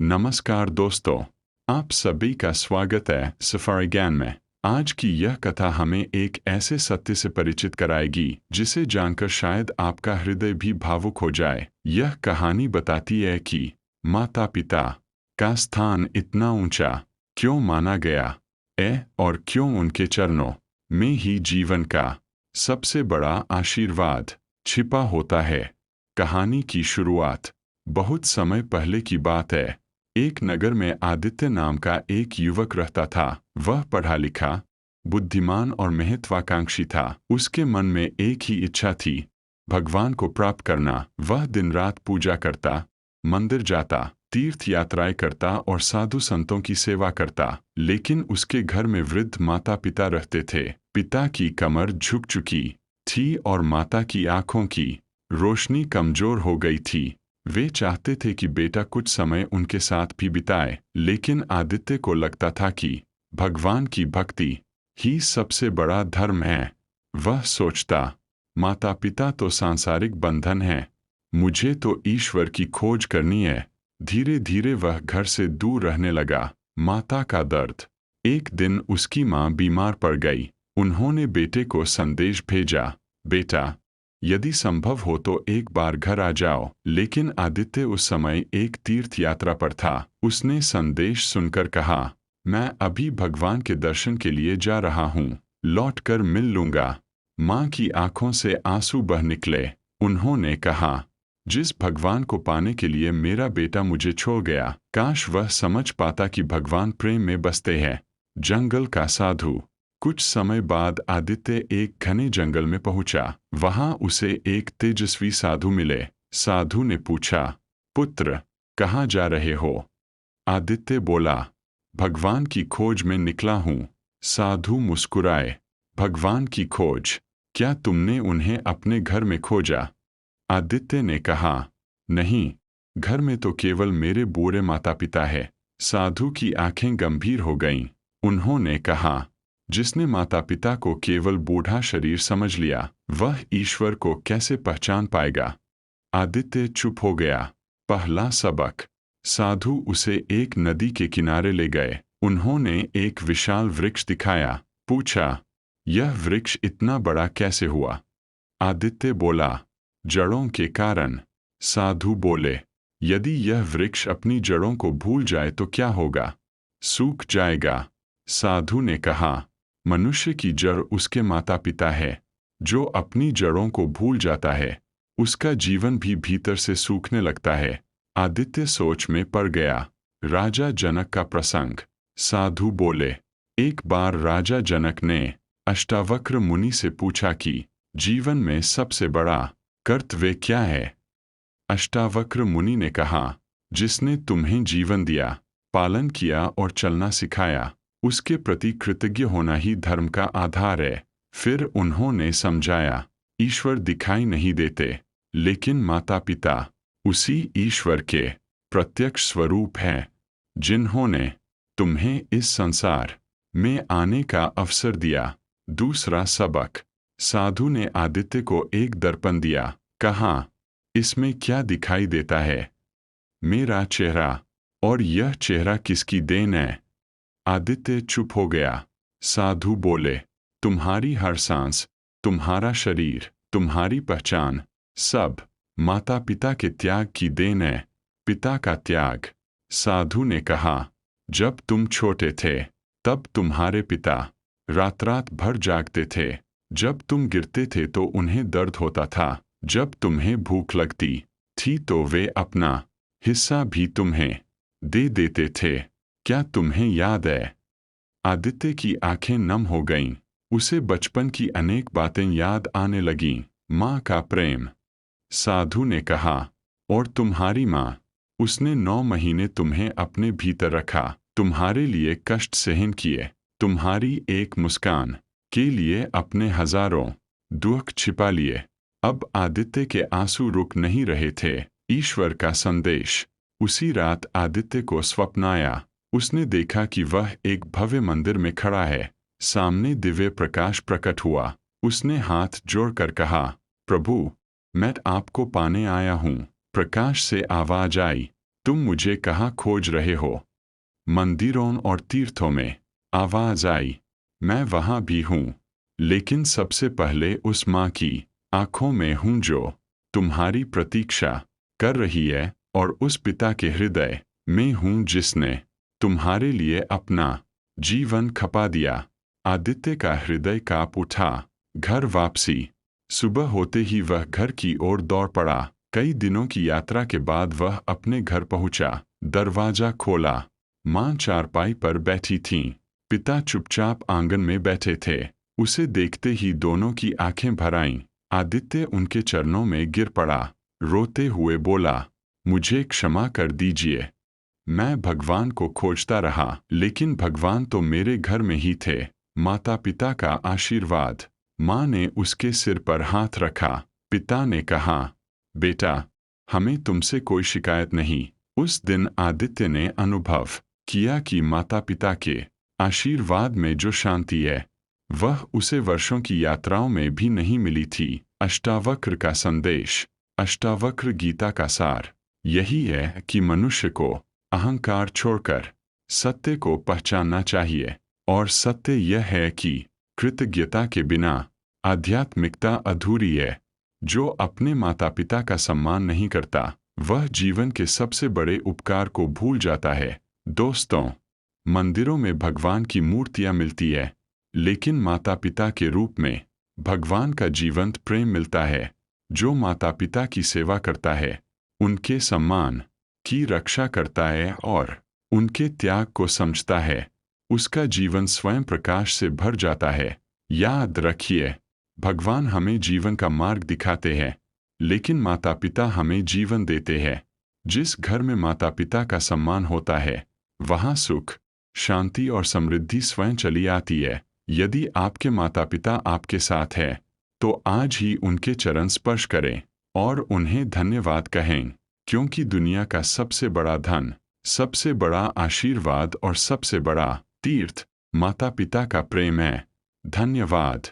नमस्कार दोस्तों, आप सभी का स्वागत है सफारी ज्ञान में। आज की यह कथा हमें एक ऐसे सत्य से परिचित कराएगी जिसे जानकर शायद आपका हृदय भी भावुक हो जाए। यह कहानी बताती है कि माता पिता का स्थान इतना ऊंचा क्यों माना गया है और क्यों उनके चरणों में ही जीवन का सबसे बड़ा आशीर्वाद छिपा होता है। कहानी की शुरुआत बहुत समय पहले की बात है। एक नगर में आदित्य नाम का एक युवक रहता था। वह पढ़ा लिखा, बुद्धिमान और महत्वाकांक्षी था। उसके मन में एक ही इच्छा थी, भगवान को प्राप्त करना। वह दिन रात पूजा करता, मंदिर जाता, तीर्थ यात्राएं करता और साधु संतों की सेवा करता। लेकिन उसके घर में वृद्ध माता पिता रहते थे। पिता की कमर झुक चुकी थी और माता की आंखों की रोशनी कमजोर हो गई थी। वे चाहते थे कि बेटा कुछ समय उनके साथ भी बिताए, लेकिन आदित्य को लगता था कि भगवान की भक्ति ही सबसे बड़ा धर्म है। वह सोचता, माता पिता तो सांसारिक बंधन है, मुझे तो ईश्वर की खोज करनी है। धीरे धीरे वह घर से दूर रहने लगा। माता का दर्द। एक दिन उसकी माँ बीमार पड़ गई। उन्होंने बेटे को संदेश भेजा, बेटा यदि संभव हो तो एक बार घर आ जाओ। लेकिन आदित्य उस समय एक तीर्थ यात्रा पर था। उसने संदेश सुनकर कहा, मैं अभी भगवान के दर्शन के लिए जा रहा हूँ, लौटकर मिल लूंगा। माँ की आंखों से आंसू बह निकले। उन्होंने कहा, जिस भगवान को पाने के लिए मेरा बेटा मुझे छोड़ गया, काश वह समझ पाता कि भगवान प्रेम में बसते हैं। जंगल का साधु। कुछ समय बाद आदित्य एक घने जंगल में पहुंचा। वहां उसे एक तेजस्वी साधु मिले। साधु ने पूछा, पुत्र कहाँ जा रहे हो? आदित्य बोला, भगवान की खोज में निकला हूँ। साधु मुस्कुराए, भगवान की खोज? क्या तुमने उन्हें अपने घर में खोजा? आदित्य ने कहा, नहीं, घर में तो केवल मेरे बूढ़े माता पिता है। साधु की आंखें गंभीर हो गईं। उन्होंने कहा, जिसने माता पिता को केवल बूढ़ा शरीर समझ लिया, वह ईश्वर को कैसे पहचान पाएगा? आदित्य चुप हो गया। पहला सबक। साधु उसे एक नदी के किनारे ले गए। उन्होंने एक विशाल वृक्ष दिखाया। पूछा, यह वृक्ष इतना बड़ा कैसे हुआ? आदित्य बोला, जड़ों के कारण। साधु बोले, यदि यह वृक्ष अपनी जड़ों को भूल जाए तो क्या होगा? सूख जाएगा। साधु ने कहा, मनुष्य की जड़ उसके माता पिता है। जो अपनी जड़ों को भूल जाता है, उसका जीवन भी भीतर से सूखने लगता है। आदित्य सोच में पड़ गया। राजा जनक का प्रसंग। साधु बोले, एक बार राजा जनक ने अष्टावक्र मुनि से पूछा कि जीवन में सबसे बड़ा कर्तव्य क्या है? अष्टावक्र मुनि ने कहा, जिसने तुम्हें जीवन दिया, पालन किया और चलना सिखाया, उसके प्रति कृतज्ञ होना ही धर्म का आधार है। फिर उन्होंने समझाया, ईश्वर दिखाई नहीं देते, लेकिन माता पिता उसी ईश्वर के प्रत्यक्ष स्वरूप हैं, जिन्होंने तुम्हें इस संसार में आने का अवसर दिया। दूसरा सबक। साधु ने आदित्य को एक दर्पण दिया। कहा, इसमें क्या दिखाई देता है? मेरा चेहरा। और यह चेहरा किसकी देन है? आदित्य चुप हो गया। साधु बोले, तुम्हारी हर सांस, तुम्हारा शरीर, तुम्हारी पहचान, सब माता पिता के त्याग की देन है। पिता का त्याग। साधु ने कहा, जब तुम छोटे थे, तब तुम्हारे पिता रात रात भर जागते थे। जब तुम गिरते थे तो उन्हें दर्द होता था। जब तुम्हें भूख लगती थी तो वे अपना हिस्सा भी तुम्हें दे देते थे। क्या तुम्हें याद है? आदित्य की आंखें नम हो गईं। उसे बचपन की अनेक बातें याद आने लगीं। माँ का प्रेम। साधु ने कहा, और तुम्हारी माँ? उसने 9 महीने तुम्हें अपने भीतर रखा, तुम्हारे लिए कष्ट सहन किए, तुम्हारी एक मुस्कान के लिए अपने हजारों दुख छिपा लिए। अब आदित्य के आंसू रुक नहीं रहे थे। ईश्वर का संदेश। उसी रात आदित्य को स्वप्न आया। उसने देखा कि वह एक भव्य मंदिर में खड़ा है। सामने दिव्य प्रकाश प्रकट हुआ। उसने हाथ जोड़कर कहा, प्रभु, मैं आपको पाने आया हूँ। प्रकाश से आवाज आई, तुम मुझे कहाँ खोज रहे हो? मंदिरों और तीर्थों में। आवाज आई। मैं वहाँ भी हूँ, लेकिन सबसे पहले उस माँ की आंखों में हूँ जो तुम्हारी प्रतीक्षा कर रही है, और उस पिता के हृदय में हूँ जिसने तुम्हारे लिए अपना जीवन खपा दिया। आदित्य का हृदय कांप उठा। घर वापसी। सुबह होते ही वह घर की ओर दौड़ पड़ा। कई दिनों की यात्रा के बाद वह अपने घर पहुंचा। दरवाजा खोला। माँ चारपाई पर बैठी थीं। पिता चुपचाप आंगन में बैठे थे। उसे देखते ही दोनों की आंखें भर आईं। आदित्य उनके चरणों में गिर पड़ा। रोते हुए बोला, मुझे क्षमा कर दीजिए। मैं भगवान को खोजता रहा, लेकिन भगवान तो मेरे घर में ही थे। माता पिता का आशीर्वाद। माँ ने उसके सिर पर हाथ रखा। पिता ने कहा, बेटा, हमें तुमसे कोई शिकायत नहीं। उस दिन आदित्य ने अनुभव किया कि माता पिता के आशीर्वाद में जो शांति है, वह उसे वर्षों की यात्राओं में भी नहीं मिली थी। अष्टावक्र का संदेश। अष्टावक्र गीता का सार यही है कि मनुष्य को अहंकार छोड़कर सत्य को पहचानना चाहिए, और सत्य यह है कि कृतज्ञता के बिना आध्यात्मिकता अधूरी है। जो अपने माता पिता का सम्मान नहीं करता, वह जीवन के सबसे बड़े उपकार को भूल जाता है। दोस्तों, मंदिरों में भगवान की मूर्तियां मिलती है, लेकिन माता पिता के रूप में भगवान का जीवंत प्रेम मिलता है। जो माता पिता की सेवा करता है, उनके सम्मान की रक्षा करता है और उनके त्याग को समझता है, उसका जीवन स्वयं प्रकाश से भर जाता है। याद रखिए, भगवान हमें जीवन का मार्ग दिखाते हैं, लेकिन माता पिता हमें जीवन देते हैं। जिस घर में माता पिता का सम्मान होता है, वहाँ सुख, शांति और समृद्धि स्वयं चली आती है। यदि आपके माता पिता आपके साथ हैं, तो आज ही उनके चरण स्पर्श करें और उन्हें धन्यवाद कहें, क्योंकि दुनिया का सबसे बड़ा धन, सबसे बड़ा आशीर्वाद और सबसे बड़ा तीर्थ माता पिता का प्रेम है। धन्यवाद।